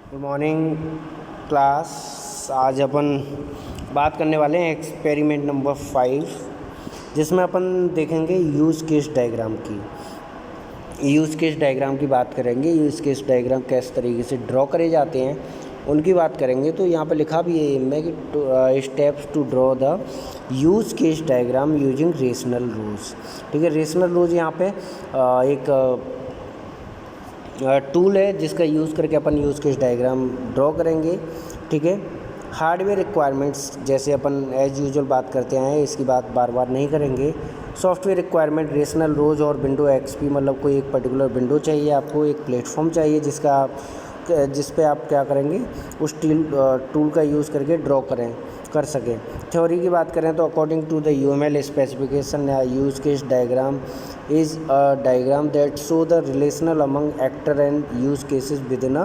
Good morning class. आज अपन बात करने वाले हैं एक्सपेरिमेंट नंबर 5, जिसमें अपन देखेंगे यूज़ केस डायग्राम की बात करेंगे। यूज़ केस डायग्राम किस तरीके से ड्रॉ करे जाते हैं उनकी बात करेंगे। तो यहाँ पे लिखा भी है इनमें कि steps to draw the use case diagram using rational rules. ठीक है, रेशनल रूल्स यहाँ पे एक टूल है जिसका यूज़ करके अपन यूज़ केस डायग्राम ड्रॉ करेंगे। ठीक है, हार्डवेयर रिक्वायरमेंट्स जैसे अपन एज यूजुअल बात करते हैं, इसकी बात बार बार नहीं करेंगे। सॉफ्टवेयर रिक्वायरमेंट, रेशनल रोज और विंडो एक्सपी, मतलब कोई एक पर्टिकुलर विंडो चाहिए आपको, एक प्लेटफॉर्म चाहिए जिस पे आप क्या करेंगे, उस टूल का यूज़ करके ड्रॉ कर सकें। थ्योरी की बात करें तो according to the UML specification, use case diagram is a diagram that show the relational among actor and use cases within a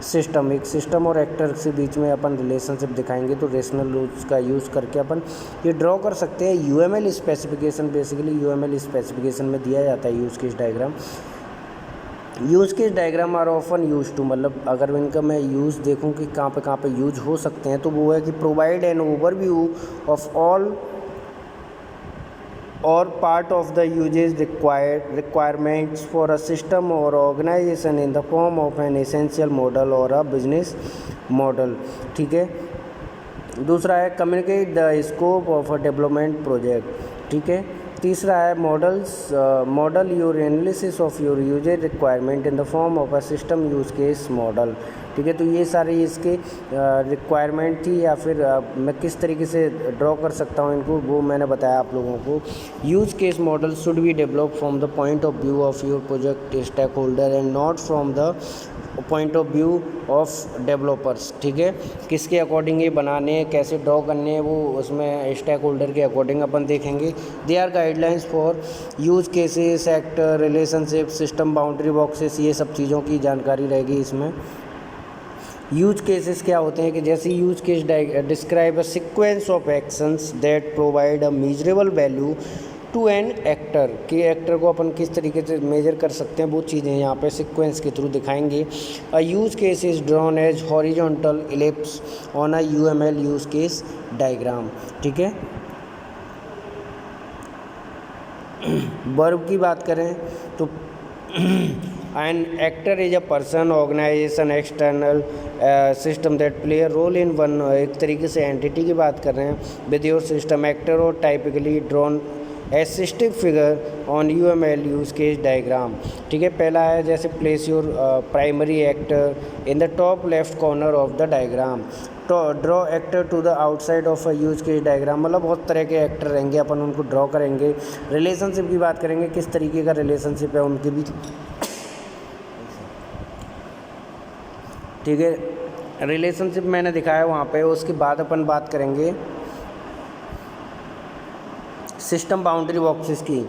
system। एक सिस्टम और एक्टर के बीच में अपन रिलेशनशिप दिखाएंगे तो रेशनल रूल्स का यूज़ करके अपन ये ड्रॉ कर सकते हैं। UML specification, basically UML specification में दिया जाता है use case diagram. Use case diagram are often used to, मतलब अगर इनका मैं यूज़ देखूँ कि कहाँ पे यूज हो सकते हैं, तो वो है कि provide an overview of all or part of the uses requirements for a system or organization in the form of an essential model or a business model। ठीक है, दूसरा है communicate the scope of a development project. ठीक है, तीसरा है model your analysis of your user requirement in the form of a system use case model. ठीक है, तो ये सारे इसके रिक्वायरमेंट थी, या फिर मैं किस तरीके से ड्रॉ कर सकता हूँ इनको, वो मैंने बताया आप लोगों को। Use case model should be develop from the point of view of your project stakeholder and not from the point of view of developers. ठीक है, किसके अकॉर्डिंग ये बनाने, कैसे ड्रॉ करने हैं, वो उसमें स्टेक होल्डर के अकॉर्डिंग अपन देखेंगे। They are guidelines for use cases, actor, relationship, system boundary boxes, ये सब चीज़ों की जानकारी रहेगी इसमें। यूज केसेस क्या होते हैं कि जैसे use case describe a sequence of actions that provide a measurable value to an actor, कि एक्टर को अपन किस तरीके से मेजर कर सकते हैं, वो चीज़ें यहाँ पे सीक्वेंस के थ्रू दिखाएंगे। A use case is drawn as horizontal ellipse on a UML use case diagram. ठीक है, वर्ब की बात करें तो an actor is a person, organization, external system that play a role in one, एक तरीके से एंटिटी की बात कर रहे हैं। विद योर सिस्टम एक्टर और typically drawn as a stick figure on UML use case diagram. ठीक है, पहला है जैसे place your primary actor in the top left corner of the diagram. तो draw actor to the outside of a use case diagram, मतलब बहुत तरह के एक्टर रहेंगे, अपन उनको ड्रॉ करेंगे। रिलेशनशिप की बात करेंगे, किस तरीके का रिलेशनशिप है उनके बीच। ठीक है, रिलेशनशिप मैंने दिखाया वहाँ पे। उसके बाद अपन बात करेंगे सिस्टम बाउंड्री बॉक्सेस की।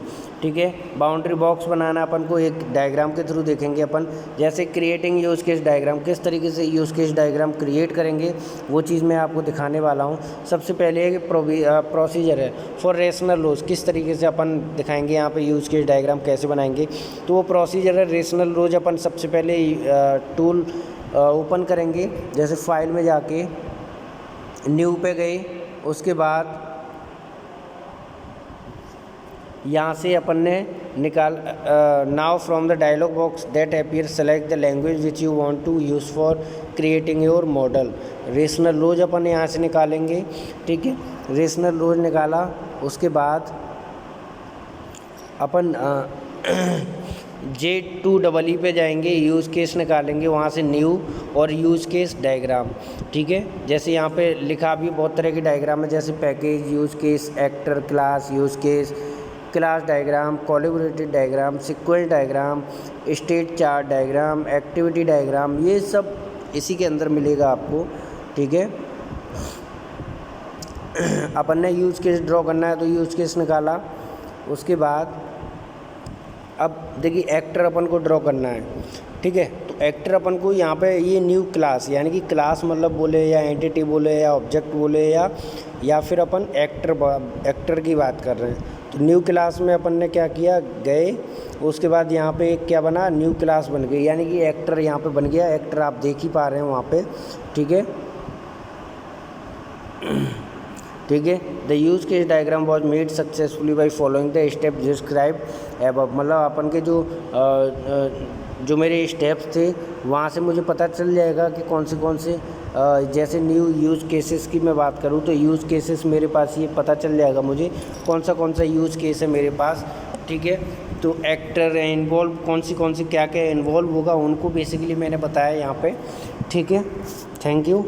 ठीक है, बाउंड्री बॉक्स बनाना अपन को एक डायग्राम के थ्रू देखेंगे अपन, जैसे क्रिएटिंग यूज़ केस डायग्राम, किस तरीके से यूज़ केस डायग्राम क्रिएट करेंगे, वो चीज़ मैं आपको दिखाने वाला हूँ। सबसे पहले एक प्रोसीजर है फॉर रेशनल रोज, किस तरीके से अपन दिखाएंगे यहाँ पे यूज़ केस डायग्राम कैसे बनाएंगे, तो वो प्रोसीजर है रेशनल रोज। अपन सबसे पहले टूल ओपन करेंगे, जैसे फाइल में जाके न्यू पे गए, उसके बाद यहाँ से अपन ने now from the dialog box that appear select the language which you want to use for creating your model. Rational Rose अपन यहाँ से निकालेंगे। ठीक है, रेशनल रोज निकाला, उसके बाद अपन J2EE पे जाएंगे, यूज़ केस निकालेंगे, वहाँ से न्यू और यूज़ केस डायग्राम। ठीक है, जैसे यहाँ पे लिखा भी बहुत तरह की डायग्राम है, जैसे package, use case, actor, class, use case, class diagram, collaborated diagram, sequence diagram, state chart diagram, activity diagram, ये सब इसी के अंदर मिलेगा आपको। ठीक है, अपन ने यूज़ केस ड्रॉ करना है तो यूज़ केस निकाला, उसके बाद अब देखिए एक्टर अपन को ड्रॉ करना है। ठीक है, तो एक्टर अपन को यहाँ पे ये न्यू क्लास, यानी कि क्लास मतलब बोले या एंटिटी बोले या ऑब्जेक्ट बोले या फिर अपन एक्टर की बात कर रहे हैं, तो न्यू क्लास में अपन ने क्या किया, गए, उसके बाद यहाँ पे एक क्या बना, न्यू क्लास बन गई, यानी कि एक्टर यहाँ पे बन गया। एक्टर आप देख ही पा रहे हैं वहाँ पे, ठीक है, ठीक है। The use case diagram was made successfully by following the step describe above. मतलब अपन के जो मेरे स्टेप्स थे वहाँ से मुझे पता चल जाएगा कि कौन से जैसे न्यू यूज़ केसेस की मैं बात करूँ तो यूज़ केसेस मेरे पास ये पता चल जाएगा मुझे कौन सा यूज़ केस है मेरे पास, ठीक है। तो एक्टर इन्वॉल्व कौन सी क्या क्या इन्वॉल्व होगा उनको बेसिकली मैंने बताया यहाँ पे, ठीक है। Thank you.